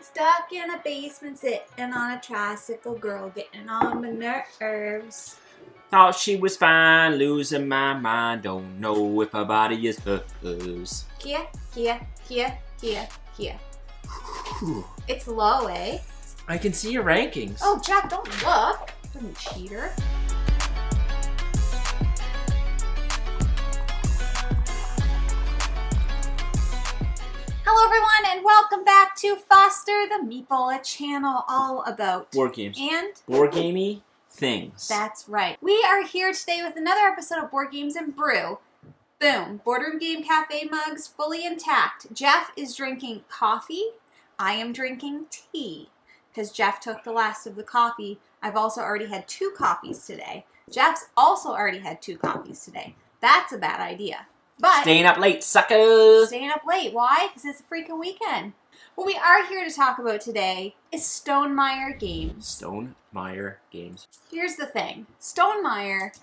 Stuck in a basement sitting on a tricycle, girl getting on my nerves. Thought she was fine, losing my mind. Don't know if her body is hers. Kia. It's low, eh? I can see your rankings. Oh, Jack, don't look. You cheater. Hello, everyone, and welcome back to Foster the Meeple, a channel all about board games and board gamey things. That's right. We are here today with another episode of Board Games and Brew. Boom. Boardroom Game Cafe mugs fully intact. Jeff is drinking coffee. I am drinking tea because Jeff took the last of the coffee. I've also already had 2 coffees today. Jeff's also already had 2 coffees today. That's a bad idea. But staying up late, suckers! Staying up late. Why? Because it's a freaking weekend. What we are here to talk about today is Stonemaier Games. Stonemaier Games. Here's the thing. Stonemaier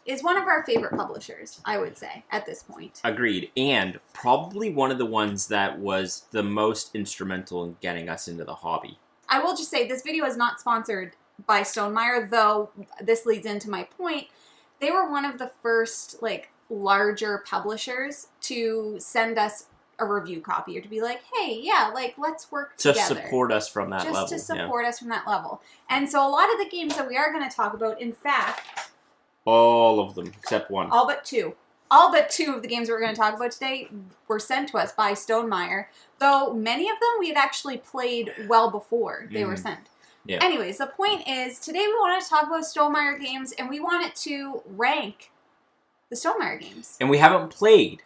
is one of our favorite publishers, I would say, at this point. Agreed. And probably one of the ones that was the most instrumental in getting us into the hobby. I will just say, this video is not sponsored by Stonemaier, though this leads into my point. They were one of the first, larger publishers to send us a review copy or to be like, hey, yeah, let's work together. Just support us from that level. Just to support us from that level. And so a lot of the games that we are going to talk about, in fact... all of them, except one. All but 2. All but 2 of the games we're going to talk about today were sent to us by Stonemaier, though many of them we had actually played well before they were sent. Yeah. Anyways, the point is, today we want to talk about Stonemaier games, and we wanted to rank the Stonemaier games. And we haven't played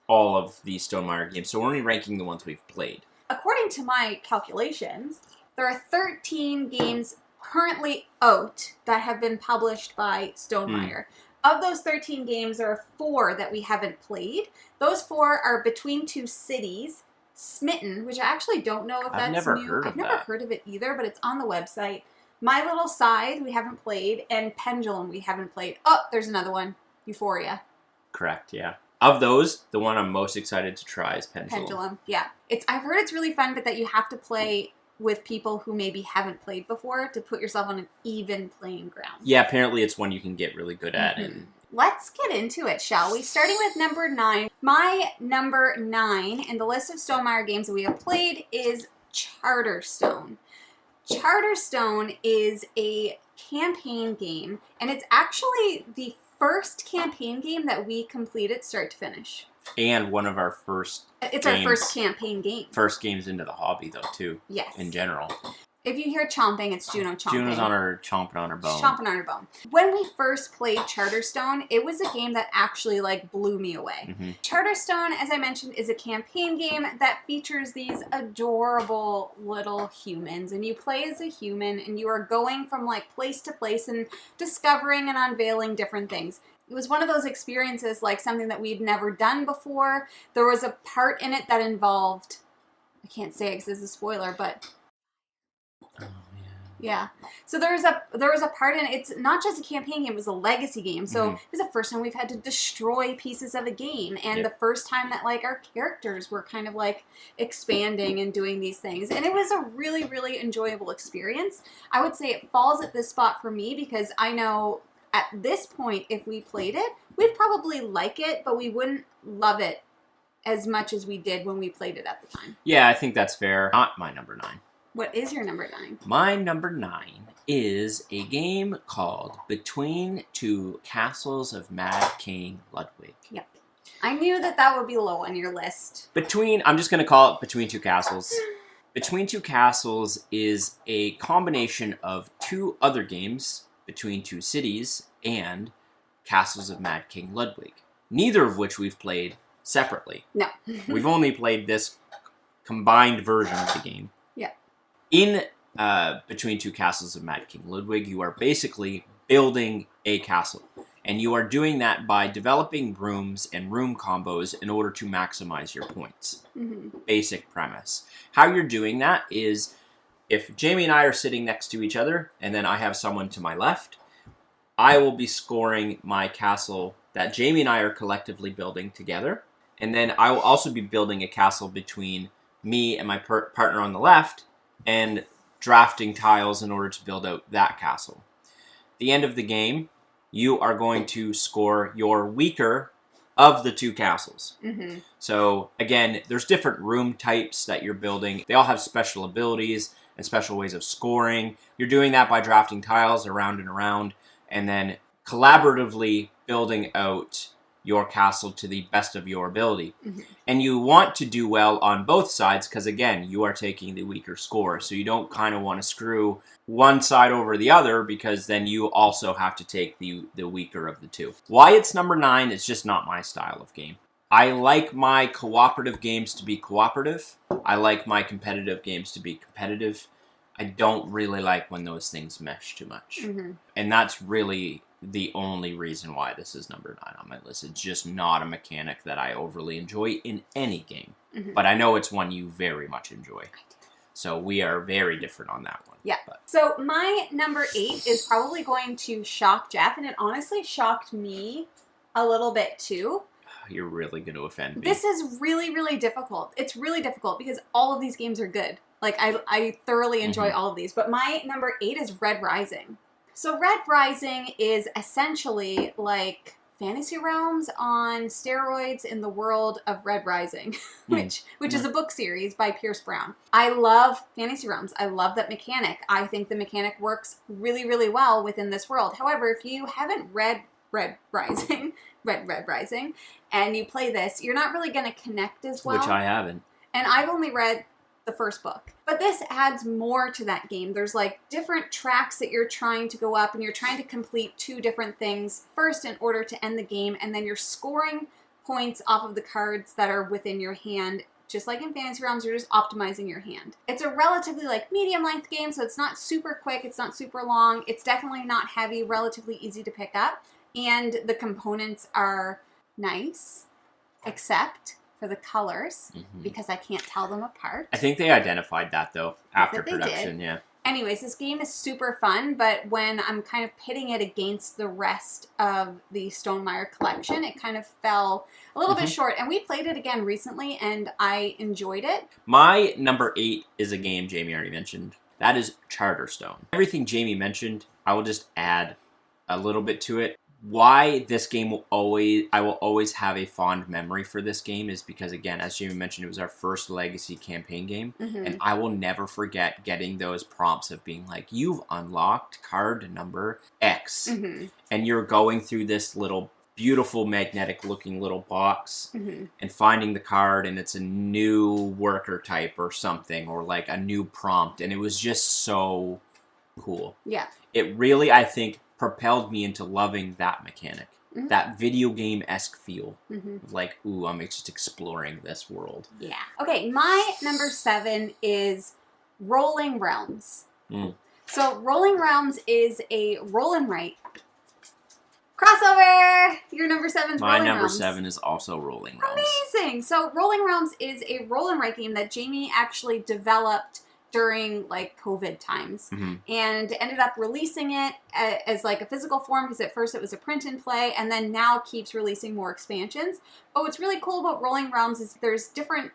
all of these Stonemaier games, so we're only ranking the ones we've played. According to my calculations, there are 13 games currently out that have been published by Stonemaier. Of those 13 games, there are 4 that we haven't played. Those 4 are Between Two Cities, Smitten, which I actually don't know if that's new. I've never heard of it either, but it's on the website. My Little Scythe, we haven't played, and Pendulum, we haven't played. Oh, there's another one. Euphoria. Correct, yeah. Of those, the one I'm most excited to try is Pendulum. Pendulum, yeah. I've heard it's really fun, but that you have to play with people who maybe haven't played before to put yourself on an even playing ground. Yeah, apparently it's one you can get really good at. And let's get into it, shall we? Starting with number 9. My number 9 in the list of Stonemaier games that we have played is Charterstone. Charterstone is a campaign game, and it's actually the first campaign game that we completed start to finish. And one of our first It's our first campaign game. First games into the hobby, though, too. Yes. In general. If you hear chomping, it's Juno chomping. Juno's chomping on her bone. She's chomping on her bone. When we first played Charterstone, it was a game that actually, blew me away. Charterstone, as I mentioned, is a campaign game that features these adorable little humans. And you play as a human, and you are going from, place to place and discovering and unveiling different things. It was one of those experiences, something that we'd never done before. There was a part in it that involved, I can't say it because it's a spoiler, but... Oh, yeah. So there was a part in it. It's not just a campaign game, it was a legacy game. So it was the first time we've had to destroy pieces of a game. And the first time that our characters were kind of expanding and doing these things. And it was a really, really enjoyable experience. I would say it falls at this spot for me because I know at this point, if we played it, we'd probably like it, but we wouldn't love it as much as we did when we played it at the time. Yeah, I think that's fair. Not my number 9. What is your number 9? My number 9 is a game called Between Two Castles of Mad King Ludwig. Yep. I knew that would be low on your list. I'm just going to call it Between Two Castles. Between Two Castles is a combination of 2 other games, Between Two Cities and Castles of Mad King Ludwig, neither of which we've played separately. No. We've only played this combined version of the game. Yeah. In Between Two Castles of Mad King Ludwig, you are basically building a castle. And you are doing that by developing rooms and room combos in order to maximize your points. Basic premise. How you're doing that is, if Jamie and I are sitting next to each other, and then I have someone to my left, I will be scoring my castle that Jamie and I are collectively building together. And then I will also be building a castle between me and my partner on the left, and drafting tiles in order to build out that castle. At the end of the game, you are going to score your weaker of the 2 castles. Mm-hmm. So again, there's different room types that you're building. They all have special abilities and special ways of scoring. You're doing that by drafting tiles around and around, and then collaboratively building out your castle to the best of your ability. Mm-hmm. And you want to do well on both sides because, again, you are taking the weaker score. So you don't kind of want to screw one side over the other because then you also have to take the weaker of the 2. Why it's number 9 is just not my style of game. I like my cooperative games to be cooperative. I like my competitive games to be competitive. I don't really like when those things mesh too much. Mm-hmm. And that's really the only reason why this is number 9 on my list. It's just not a mechanic that I overly enjoy in any game. Mm-hmm. But I know it's one you very much enjoy. So we are very different on that one. Yeah. But. So my number 8 is probably going to shock Jeff, and it honestly shocked me a little bit too. You're really going to offend me. This is really, really difficult. It's really difficult because all of these games are good. Like, I thoroughly enjoy all of these. But my number 8 is Red Rising. So Red Rising is essentially like Fantasy Realms on steroids in the world of Red Rising, which is a book series by Pierce Brown. I love Fantasy Realms. I love that mechanic. I think the mechanic works really, really well within this world. However, if you haven't read Red Rising, and you play this, you're not really going to connect as well. Which I haven't. And I've only read the first book. But this adds more to that game. There's like different tracks that you're trying to go up, and you're trying to complete 2 different things first in order to end the game, and then you're scoring points off of the cards that are within your hand. Just like in Fantasy Realms, you're just optimizing your hand. It's a relatively like medium length game, so it's not super quick, it's not super long, it's definitely not heavy, relatively easy to pick up, and the components are nice, except for the colors, because I can't tell them apart. I think they identified that, though, after They production, did. yeah. Anyways, this game is super fun, but when I'm kind of pitting it against the rest of the Stonemaier collection, it kind of fell a little bit short. And we played it again recently, and I enjoyed it. My number 8 is a game Jamie already mentioned. That is Charterstone. Everything Jamie mentioned, I will just add a little bit to it. Why this game I will always have a fond memory for this game is because, again, as Jamie mentioned, it was our first legacy campaign game, and I will never forget getting those prompts of being like, you've unlocked card number X, and you're going through this little beautiful magnetic looking little box and finding the card, and it's a new worker type or something, or like a new prompt, and it was just so cool. Yeah. It really, I think, propelled me into loving that mechanic. That video game-esque feel. Of like, ooh, I'm just exploring this world. Yeah. Okay, my number 7 is Rolling Realms. So Rolling Realms is a roll and write crossover. Your number 7 is My Rolling number Realms. 7 is also Rolling Realms. Amazing. So Rolling Realms is a roll and write game that Jamie actually developed during like COVID times and ended up releasing it as like a physical form, because at first it was a print and play, and then now keeps releasing more expansions. But what's really cool about Rolling Realms is there's different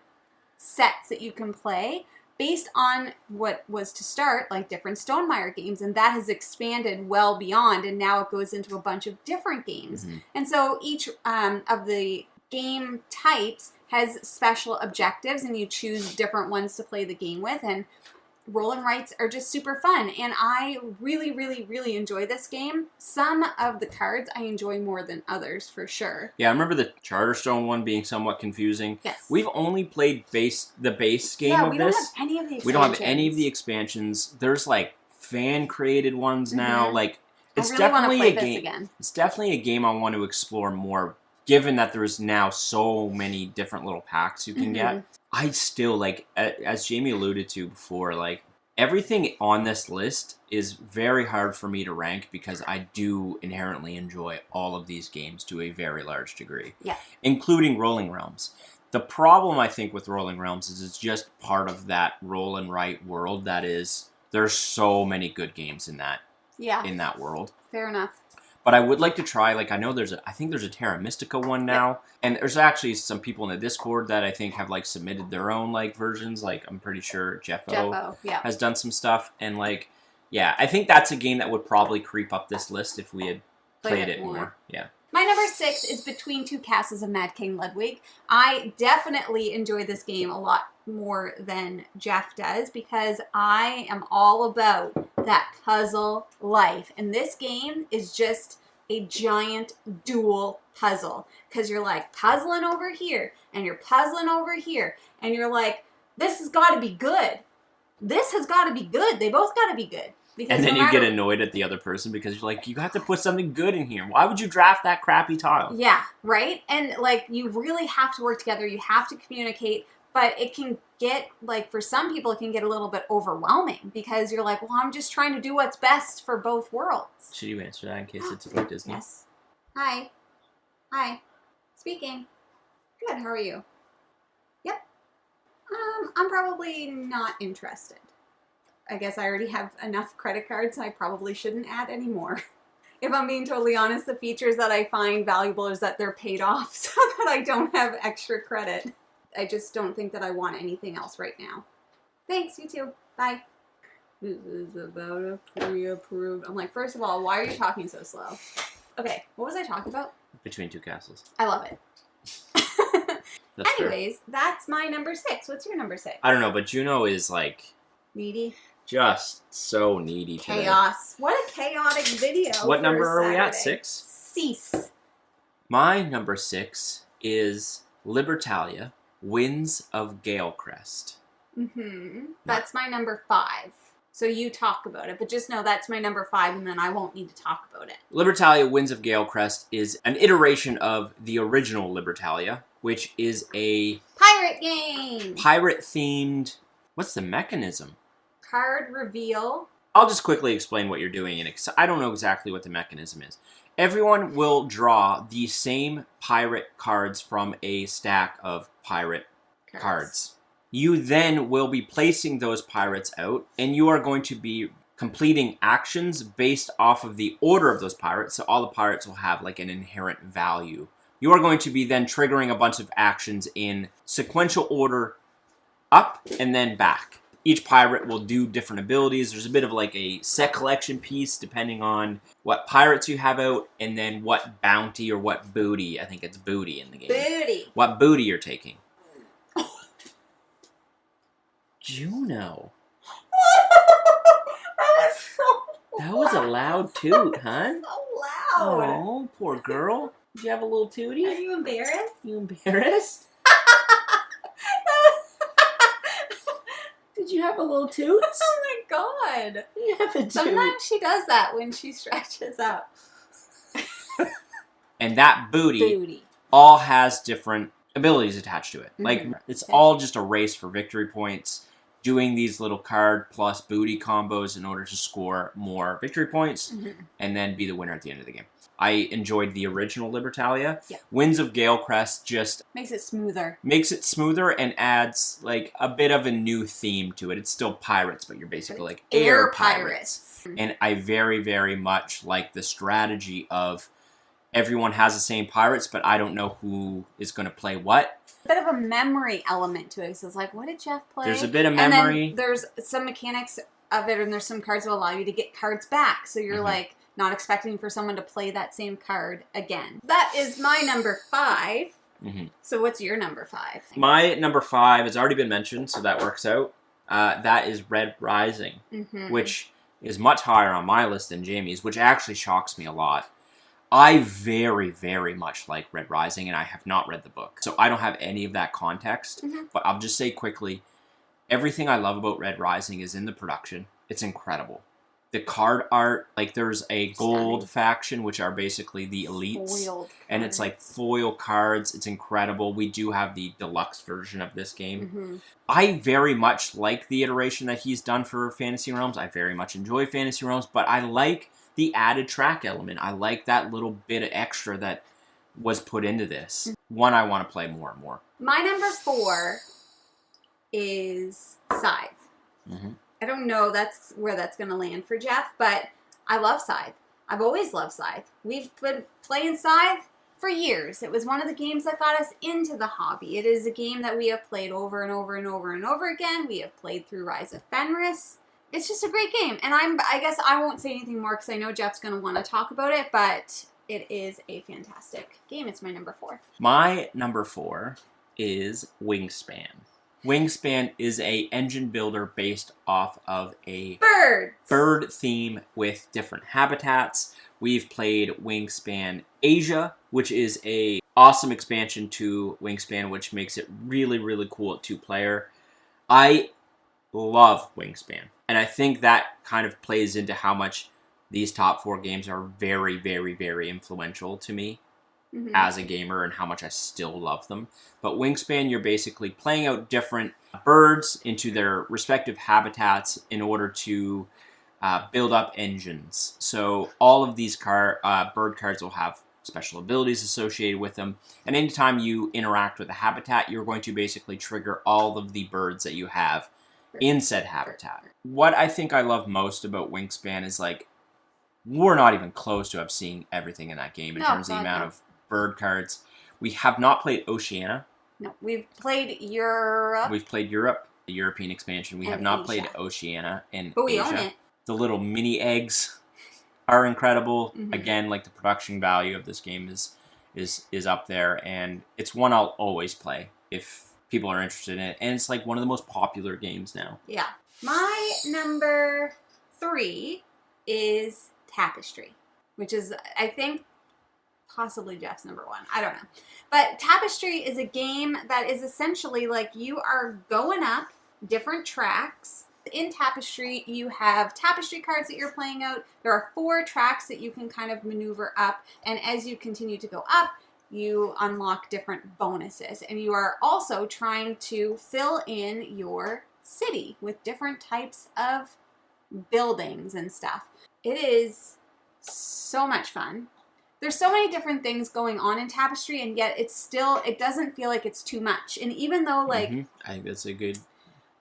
sets that you can play based on what was to start like different Stonemaier games, and that has expanded well beyond, and now it goes into a bunch of different games. And so each of the game types has special objectives, and you choose different ones to play the game with, and roll and writes are just super fun, and I really, really, really enjoy this game. Some of the cards I enjoy more than others, for sure. Yeah, I remember the Charterstone one being somewhat confusing. Yes. We've only played the base game of this. Yeah, we don't have any of the expansions. We don't have any of the expansions. There's like fan-created ones now. Like, it's I really want to definitely play a this game. again. It's definitely a game I want to explore more, given that there's now so many different little packs you can get. I still, like, as Jamie alluded to before, like, everything on this list is very hard for me to rank because I do inherently enjoy all of these games to a very large degree. Yeah. Including Rolling Realms. The problem, I think, with Rolling Realms is it's just part of that roll and write world that is, there's so many good games in that. Yeah. In that world. Fair enough. But I would like to try, like, I know I think there's a Terra Mystica one now. And there's actually some people in the Discord that I think have, like, submitted their own, like, versions. Like, I'm pretty sure Jeffo has done some stuff. And, like, yeah, I think that's a game that would probably creep up this list if we had played it more. Yeah. My number 6 is Between Two Castles of Mad King Ludwig. I definitely enjoy this game a lot more than Jeff does because I am all about that puzzle life. And this game is just a giant dual puzzle because you're like puzzling over here and you're puzzling over here and you're like, this has got to be good. This has got to be good. They both got to be good. And then you get annoyed at the other person because you're like, you have to put something good in here. Why would you draft that crappy tile? Yeah, right? And, like, you really have to work together. You have to communicate. But it can get, like, for some people, it can get a little bit overwhelming because you're like, well, I'm just trying to do what's best for both worlds. Should you answer that in case it's about Disney? Yes. Hi. Hi. Speaking. Good, how are you? Yep. I'm probably not interested. I guess I already have enough credit cards, so I probably shouldn't add any more. If I'm being totally honest, the features that I find valuable is that they're paid off so that I don't have extra credit. I just don't think that I want anything else right now. Thanks, you too. Bye. This is about a pre-approved. I'm like, first of all, why are you talking so slow? Okay, what was I talking about? Between Two Castles. I love it. Anyways, fair. That's my number 6. What's your number 6? I don't know, but Juno is like... Needy. Just so needy today. Chaos. What a chaotic video. What number are we at? 6? Cease. My number 6 is Libertalia, Winds of Galecrest. That's my number 5. So you talk about it, but just know that's my number 5 and then I won't need to talk about it. Libertalia, Winds of Galecrest is an iteration of the original Libertalia, which is a... pirate game! Pirate-themed... What's the mechanism? Card reveal. I'll just quickly explain what you're doing. I don't know exactly what the mechanism is. Everyone will draw the same pirate cards from a stack of pirate cards. You then will be placing those pirates out, and you are going to be completing actions based off of the order of those pirates, so all the pirates will have like an inherent value. You are going to be then triggering a bunch of actions in sequential order up and then back. Each pirate will do different abilities. There's a bit of like a set collection piece depending on what pirates you have out and then what bounty or what booty, I think it's booty in the game. Booty. What booty you're taking. Juno. That was a loud toot, huh? So loud. Oh, poor girl. Did you have a little tootie? Are you embarrassed? You embarrassed? Did you have a little toot? Oh my god. You have a toot. Sometimes she does that when she stretches up. And that booty all has different abilities attached to it. Like, it's all just a race for victory points, doing these little card plus booty combos in order to score more victory points and then be the winner at the end of the game. I enjoyed the original Libertalia. Yeah. Winds of Galecrest just... makes it smoother. Makes it smoother and adds, like, a bit of a new theme to it. It's still pirates, but you're basically, like, air pirates. And I very, very much like the strategy of everyone has the same pirates, but I don't know who is going to play what. A bit of a memory element to it. So it's like, what did Jeff play? There's a bit of memory. And then there's some mechanics of it, and there's some cards that allow you to get cards back. So you're like... not expecting for someone to play that same card again. That is my number 5. So what's your number 5? My number 5 has already been mentioned, so that works out. That is Red Rising, which is much higher on my list than Jamie's, which actually shocks me a lot. I very, very much like Red Rising, and I have not read the book, so I don't have any of that context. But I'll just say quickly, everything I love about Red Rising is in the production. It's incredible. The card art, like there's a gold faction, which are basically the elites. Foiled and it's like foil cards. It's incredible. We do have the deluxe version of this game. I very much like the iteration that he's done for Fantasy Realms. I very much enjoy Fantasy Realms, but I like the added track element. I like that little bit of extra that was put into this. One I want to play more and more. My number 4 is Scythe. I don't know where that's going to land for Jeff, but I love Scythe. I've always loved Scythe. We've been playing Scythe for years. It was one of the games that got us into the hobby. It is a game that we have played over and over and over and over again. We have played through Rise of Fenris. It's just a great game. And I guess I won't say anything more because I know Jeff's going to want to talk about it, but it is a fantastic game. It's my number 4. My number 4 is Wingspan. Wingspan is a engine builder based off of a bird theme with different habitats. We've played Wingspan Asia, which is a awesome expansion to Wingspan, which makes it really, really cool at 2-player. I love Wingspan, and I think that kind of plays into how much these top 4 games are very, very, very influential to me as a gamer and how much I still love them. But Wingspan, you're basically playing out different birds into their respective habitats in order to build up engines. So all of these bird cards will have special abilities associated with them. And anytime you interact with a habitat, you're going to basically trigger all of the birds that you have in said habitat. What I think I love most about Wingspan is, like, we're not even close to have seen everything in that game in terms of the amount of bird cards. We have not played Oceania. No, we've played Europe. We've played Europe, the European expansion. We have not played Oceania in but we Asia. own it. The little mini eggs are incredible. Again, like, the production value of this game is up there, and it's one I'll always play if people are interested in it. And it's like one of the most popular games now. Yeah. My number 3 is Tapestry, which is, I think, possibly Jeff's number 1. I don't know. But Tapestry is a game that is essentially like you are going up different tracks. In Tapestry, you have tapestry cards that you're playing out. There are 4 tracks that you can kind of maneuver up. And as you continue to go up, you unlock different bonuses. And you are also trying to fill in your city with different types of buildings and stuff. It is so much fun. There's so many different things going on in Tapestry, and yet it doesn't feel like it's too much. And even though, like, I think that's a good...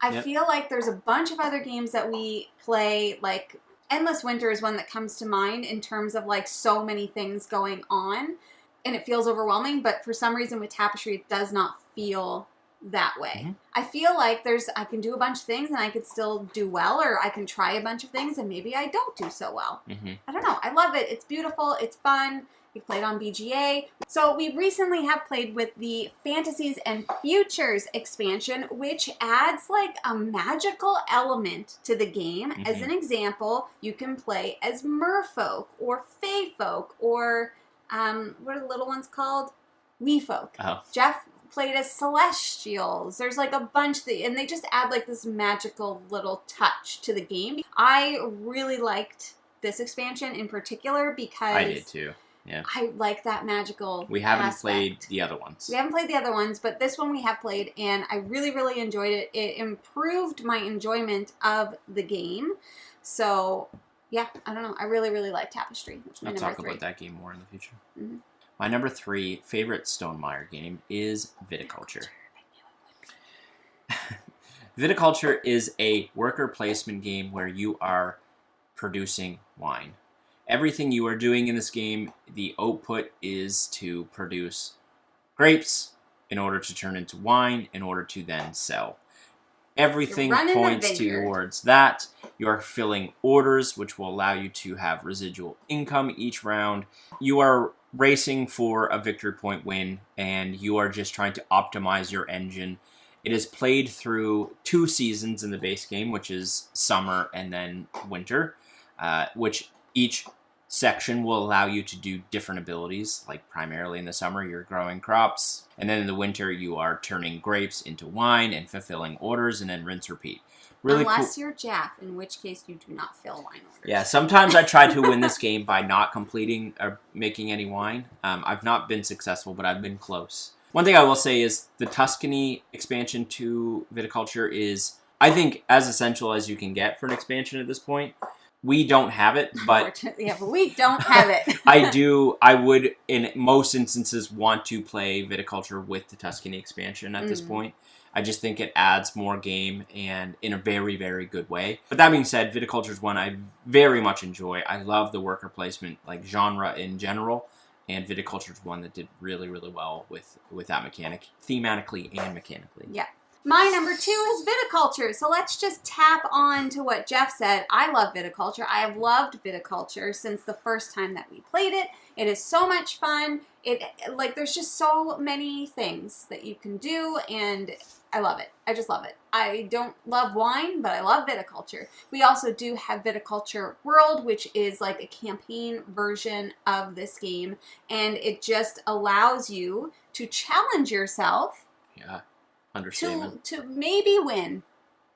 I feel like there's a bunch of other games that we play, like Endless Winter is one that comes to mind in terms of, like, so many things going on, and it feels overwhelming, but for some reason with Tapestry, it does not feel that way. I feel like I can do a bunch of things and I could still do well, or I can try a bunch of things and maybe I don't do so well. I don't know. I love it. It's beautiful. It's fun. We played on BGA. So we recently have played with the Fantasies and Futures expansion, which adds like a magical element to the game. As an example, you can play as merfolk or feyfolk or what are the little ones called? Weefolk. Jeff played as celestials. There's like a bunch and they just add like this magical little touch to the game. I really liked this expansion in particular because I did too. Yeah. I like that magical We haven't aspect. played the other ones. We haven't played the other ones, but this one we have played, and I really, really enjoyed it. It improved my enjoyment of the game. So, yeah, I don't know. I really, really like Tapestry. That's my I'll number talk 3. about that game more in the future. My number 3 favorite Stonemaier game is Viticulture. Viticulture is a worker placement game where you are producing wine. Everything you are doing in this game, the output is to produce grapes in order to turn into wine, in order to then sell. Everything points towards that. You are filling orders, which will allow you to have residual income each round. You are racing for a victory point win, and you are just trying to optimize your engine. It is played through 2 seasons in the base game, which is summer and then winter, which each section will allow you to do different abilities. Like primarily in the summer, you're growing crops, and then in the winter, you are turning grapes into wine and fulfilling orders, and then rinse, repeat. Really Unless you're Jeff, in which case you do not fill wine orders. Yeah, sometimes I try to win this game by not completing or making any wine. I've not been successful, but I've been close. One thing I will say is the Tuscany expansion to Viticulture is, I think, as essential as you can get for an expansion at this point. We don't have it, but yeah, but we don't have it. I would, in most instances, want to play Viticulture with the Tuscany expansion at this point. I just think it adds more game and in a very, very good way. But that being said, Viticulture is one I very much enjoy. I love the worker placement, like genre in general, and Viticulture is one that did really, really well with that mechanic, thematically and mechanically. Yeah. My number 2 is Viticulture. So let's just tap on to what Jeff said. I love Viticulture. I have loved Viticulture since the first time that we played it. It is so much fun. There's just so many things that you can do, and I love it. I just love it. I don't love wine, but I love Viticulture. We also do have Viticulture World, which is like a campaign version of this game, and it just allows you to challenge yourself. Yeah. Understatement. To maybe win.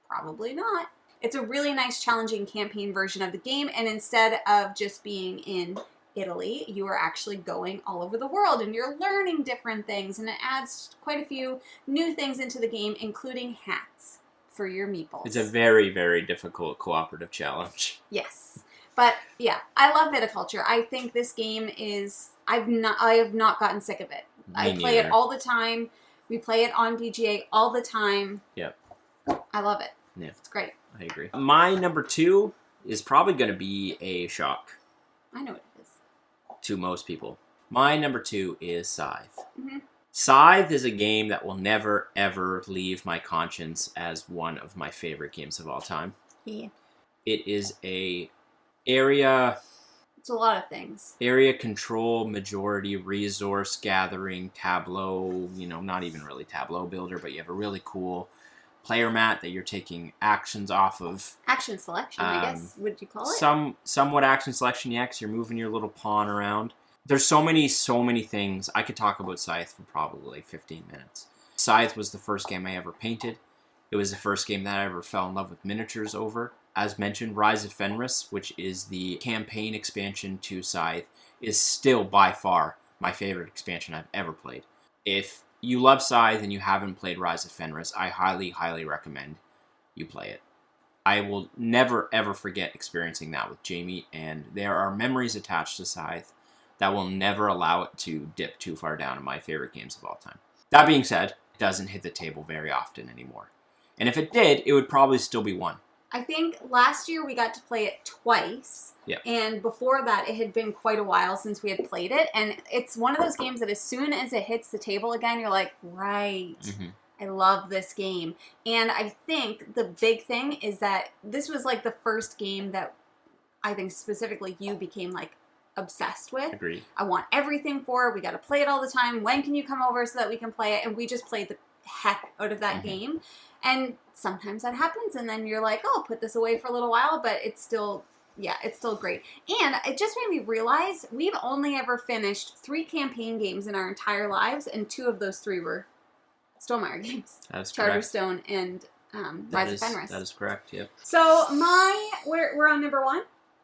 Probably not. It's a really nice challenging campaign version of the game, and instead of just being in Italy, you are actually going all over the world and you're learning different things, and it adds quite a few new things into the game, including hats for your meeples. It's a very, very difficult cooperative challenge. Yes. But yeah, I love Viticulture. I think this game is I have not gotten sick of it. I play it all the time. We play it on BGA all the time. Yep. I love it. Yeah. It's great. I agree. My number 2 is probably going to be a shock. I know what it is. To most people. My number 2 is Scythe. Mm-hmm. Scythe is a game that will never, ever leave my conscience as one of my favorite games of all time. Yeah. It is a area... It's a lot of things. Area control, majority, resource gathering, tableau, not even really tableau builder, but you have a really cool player mat that you're taking actions off of. Action selection, I guess, would you call it? Somewhat action selection, yeah, 'cause you're moving your little pawn around. There's so many things. I could talk about Scythe for probably 15 minutes. Scythe was the first game I ever painted. It was the first game that I ever fell in love with miniatures over. As mentioned, Rise of Fenris, which is the campaign expansion to Scythe, is still by far my favorite expansion I've ever played. If you love Scythe and you haven't played Rise of Fenris, I highly, highly recommend you play it. I will never, ever forget experiencing that with Jamie, and there are memories attached to Scythe that will never allow it to dip too far down in my favorite games of all time. That being said, it doesn't hit the table very often anymore. And if it did, it would probably still be 1. I think last year we got to play it twice. Yeah. And before that, it had been quite a while since we had played it. And it's one of those games that as soon as it hits the table again, you're like, right, I love this game. And I think the big thing is that this was like the first game that I think specifically you became like obsessed with. Agreed. I want everything for it. We got to play it all the time. When can you come over so that we can play it? And we just played the heck out of that game. And sometimes that happens, and then you're like, oh, put this away for a little while, but it's still great. And it just made me realize we've only ever finished 3 campaign games in our entire lives, and 2 of those 3 were Stonemaier Games. That's correct. Charterstone and Rise of Fenris. That is correct, yep. So we're on number 1.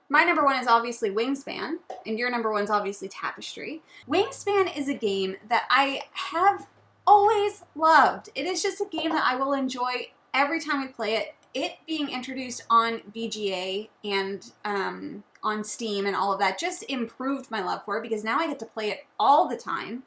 My number 1 is obviously Wingspan, and your number 1 is obviously Tapestry. Wingspan is a game that I have always loved. It is just a game that I will enjoy every time we play it. It being introduced on BGA and on Steam and all of that just improved my love for it, because now I get to play it all the time.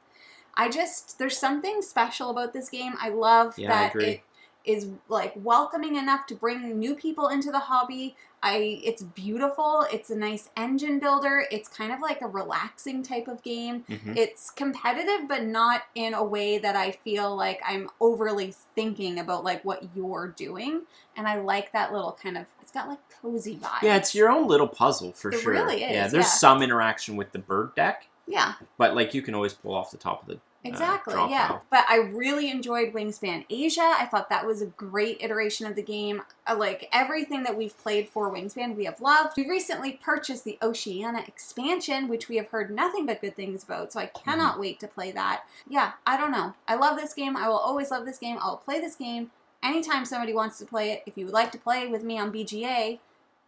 There's something special about this game. I love that it is like welcoming enough to bring new people into the hobby. It's beautiful. It's a nice engine builder. It's kind of like a relaxing type of game. It's competitive, but not in a way that I feel like I'm overly thinking about like what you're doing. And I like that little kind of, it's got like cozy vibes. Yeah, it's your own little puzzle for sure. It really is. Yeah, there's some interaction with the bird deck. Yeah. But like you can always pull off the top of the Exactly, drop yeah. pile. But I really enjoyed Wingspan Asia. I thought that was a great iteration of the game. Like everything that we've played for Wingspan, we have loved. We recently purchased the Oceania expansion, which we have heard nothing but good things about, so I cannot wait to play that. Yeah, I don't know. I love this game. I will always love this game. I'll play this game anytime somebody wants to play it. If you would like to play with me on BGA,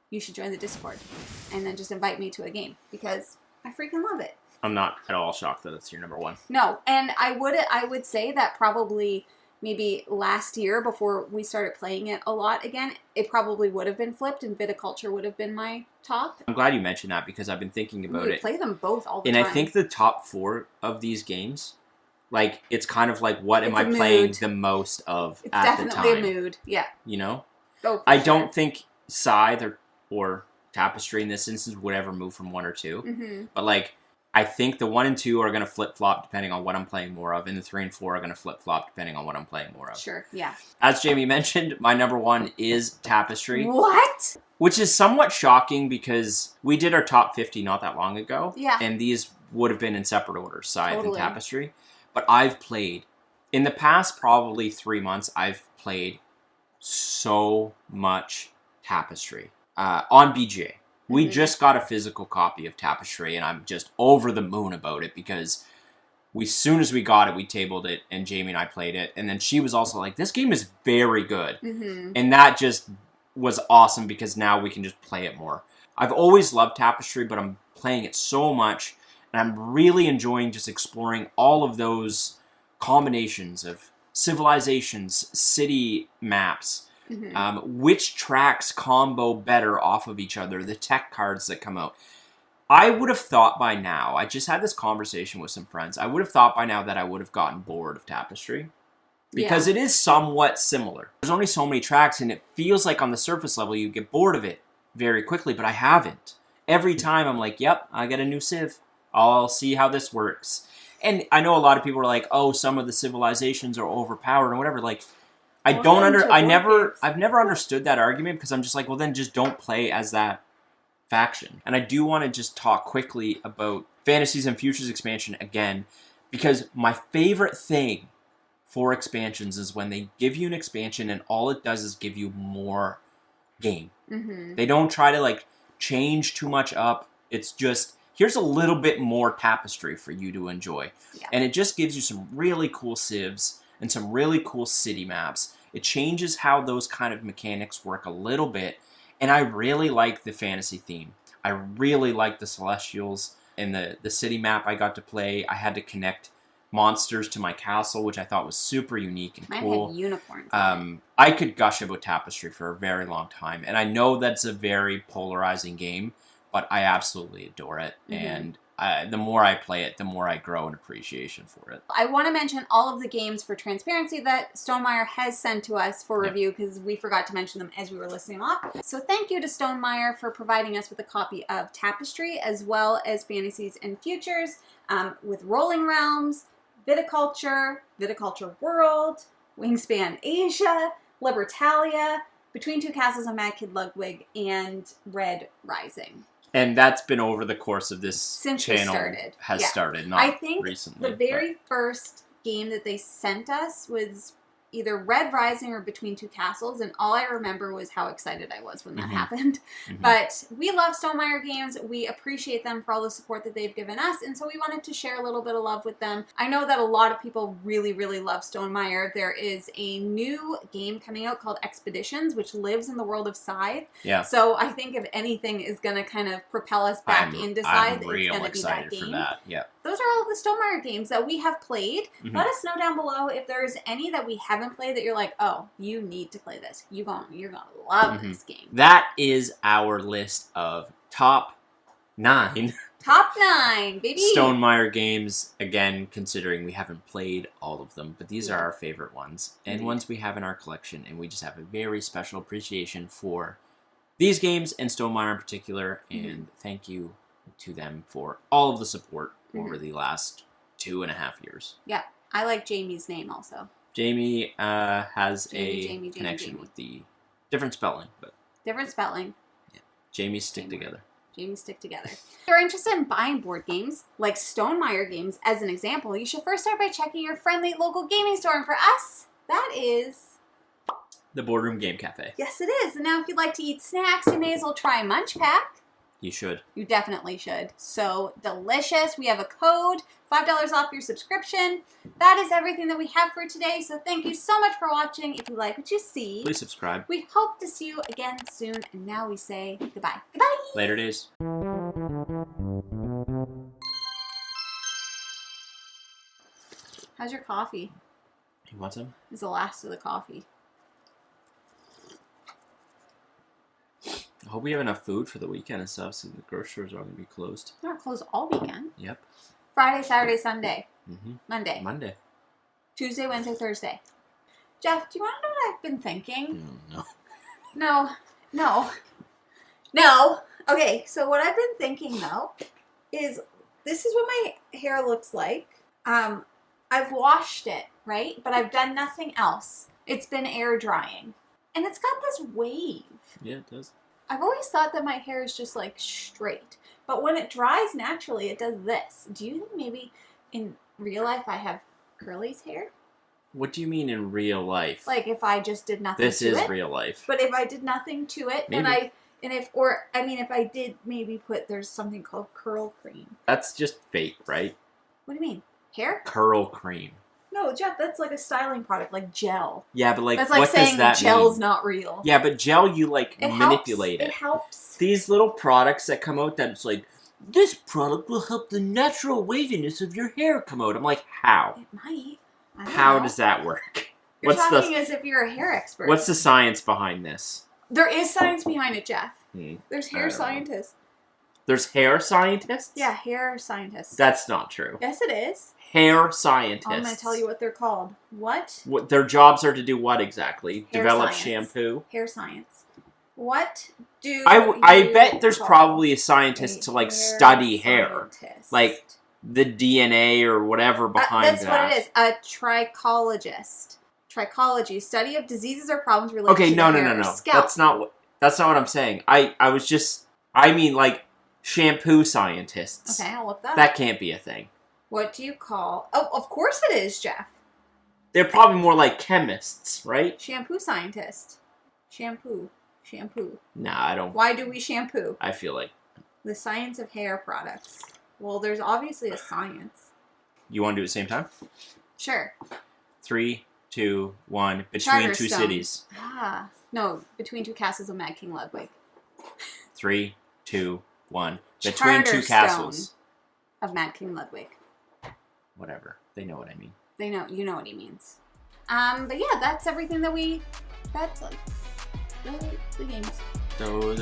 you should join the Discord and then just invite me to a game, because I freaking love it. I'm not at all shocked that it's your number 1. No, and I would say that probably maybe last year, before we started playing it a lot again, it probably would have been flipped, and Viticulture would have been my top. I'm glad you mentioned that, because I've been thinking about it. We play them both all the time. And I think the top 4 of these games Like, it's kind of like, what am It's I a mood. playing the most of It's at the definitely time? a mood. Yeah. You know? Oh, for I sure. don't think Scythe or Tapestry in this instance would ever move from 1 or 2. Mm-hmm. But, like, I think the 1 and 2 are going to flip-flop depending on what I'm playing more of, and the 3 and 4 are going to flip-flop depending on what I'm playing more of. Sure, yeah. As Jamie mentioned, my number 1 is Tapestry. What? Which is somewhat shocking because we did our top 50 not that long ago. Yeah. And these would have been in separate order, Scythe Totally. and Tapestry. But I've played, in the past probably 3 months, I've played so much Tapestry on BGA. We just got a physical copy of Tapestry, and I'm just over the moon about it because as soon as we got it, we tabled it, and Jamie and I played it. And then she was also like, this game is very good. Mm-hmm. And that just was awesome because now we can just play it more. I've always loved Tapestry, but I'm playing it so much, and I'm really enjoying just exploring all of those combinations of civilizations, city maps, which tracks combo better off of each other, the tech cards that come out. I would have thought by now, I just had this conversation with some friends, I would have thought by now that I would have gotten bored of Tapestry. Because it is somewhat similar. There's only so many tracks, and it feels like on the surface level you get bored of it very quickly, but I haven't. Every time I'm like, yep, I get a new civ. I'll see how this works. And I know a lot of people are like, oh, some of the civilizations are overpowered or whatever. Like, I've never understood that argument because I'm just like, well, then just don't play as that faction. And I do want to just talk quickly about Fantasies and Futures expansion again, because my favorite thing for expansions is when they give you an expansion and all it does is give you more game. Mm-hmm. They don't try to like change too much up. It's just, here's a little bit more Tapestry for you to enjoy. Yeah. And it just gives you some really cool civs and some really cool city maps. It changes how those kind of mechanics work a little bit. And I really like the fantasy theme. I really like the Celestials and the city map I got to play. I had to connect monsters to my castle, which I thought was super unique and cool. Mine had unicorns. I could gush about Tapestry for a very long time. And I know that's a very polarizing game, but I absolutely adore it. Mm-hmm. And the more I play it, the more I grow in appreciation for it. I want to mention all of the games for transparency that Stonemaier has sent to us for review because we forgot to mention them as we were listing them off. So thank you to Stonemaier for providing us with a copy of Tapestry as well as Fantasies and Futures with Rolling Realms, Viticulture, Viticulture World, Wingspan Asia, Libertalia, Between Two Castles of Mad Kid Ludwig, and Red Rising. And that's been over the course of this Since channel started, not I think recently. the very first game that they sent us was either Red Rising or Between Two Castles, and all I remember was how excited I was when that happened. But we love Stonemaier Games. We appreciate them for all the support that they've given us, and so we wanted to share a little bit of love with them. I know that a lot of people really, really love Stonemaier. There is a new game coming out called Expeditions, which lives in the world of Scythe. Yeah. So I think if anything is going to kind of propel us back into Scythe, it's going to be that game. For that. Yeah. Those are all of the Stonemaier games that we have played. Let us know down below if there's any that we haven't played that you're like, oh, you need to play this. You're gonna love this game. That is our list of top 9. Top 9, baby. Stonemaier games. Again, considering we haven't played all of them, but these are our favorite ones and ones we have in our collection, and we just have a very special appreciation for these games and Stonemaier in particular. And thank you to them for all of the support over the last 2.5 years. Yeah, I like Jamie's name also. Jamie has Jamie, connection with the different spelling, but different spelling. Yeah, Jamies stick together. Jamies stick together. If you're interested in buying board games, like Stonemaier Games as an example, you should first start by checking your friendly local gaming store. And for us, that is the Boardroom Game Cafe. Yes, it is. And now if you'd like to eat snacks, you may as well try MunchPak. You should. You definitely should. So delicious. We have a code, $5 off your subscription. That is everything that we have for today. So thank you so much for watching. If you like what you see, please subscribe. We hope to see you again soon. And now we say goodbye. Goodbye. Later days. How's your coffee? You want some? It's the last of the coffee. I hope we have enough food for the weekend and stuff, so the grocery stores are going to be closed. They're not closed all weekend. Yep. Friday, Saturday, Sunday. Monday. Monday. Tuesday, Wednesday, Thursday. Jeff, do you want to know what I've been thinking? No. No. Okay, so what I've been thinking, though, is this is what my hair looks like. I've washed it, right? But I've done nothing else. It's been air drying. And it's got this wave. Yeah, it does. I've always thought that my hair is just like straight. But when it dries naturally, it does this. Do you think maybe in real life I have Curly's hair? What do you mean in real life? Like if I just did nothing to it? This is real life. But if I did nothing to it, maybe. if I did maybe there's something called curl cream. That's just fake, right? What do you mean? Hair? Curl cream. No, Jeff, that's like a styling product, like gel. Yeah, but like, that's like what saying does that gel's mean? not real. Yeah, but gel, you like manipulate it. It helps. These little products that come out that's like, this product will help the natural waviness of your hair come out. I'm like, how? It might. I don't How know. does that work? You're talking as if you're a hair expert. What's the science behind this? There is science behind it, Jeff. There's hair I don't know. scientists. There's hair scientists? Yeah, hair scientists. That's not true. Yes, it is. Hair scientists. I'm going to tell you what they're called. What? What their jobs are to do what exactly? Hair Develop science. shampoo? Hair science. What do I bet there's call probably a scientist to like study hair. scientist? Like the DNA or whatever behind that's what it is. A trichologist. Trichology, study of diseases or problems related to the hair or scalp. That's not what I'm saying. I mean like shampoo scientists. Okay, I'll look that up. That can't be a thing. What do you call... Oh, of course it is, Jeff. They're probably more like chemists, right? Shampoo scientist. Shampoo. Nah, I don't. Why do we shampoo? I feel like. The science of hair products. Well, there's obviously a science. You want to do it at the same time? Sure. 3, 2, 1. Between two Charterstone. cities. Ah. No, between two castles of Mad King Ludwig. 3, 2, 1. Between two castles. Of Mad King Ludwig. Whatever. They know what I mean. They know, you know what he means. But yeah, that's everything that's like the games. So,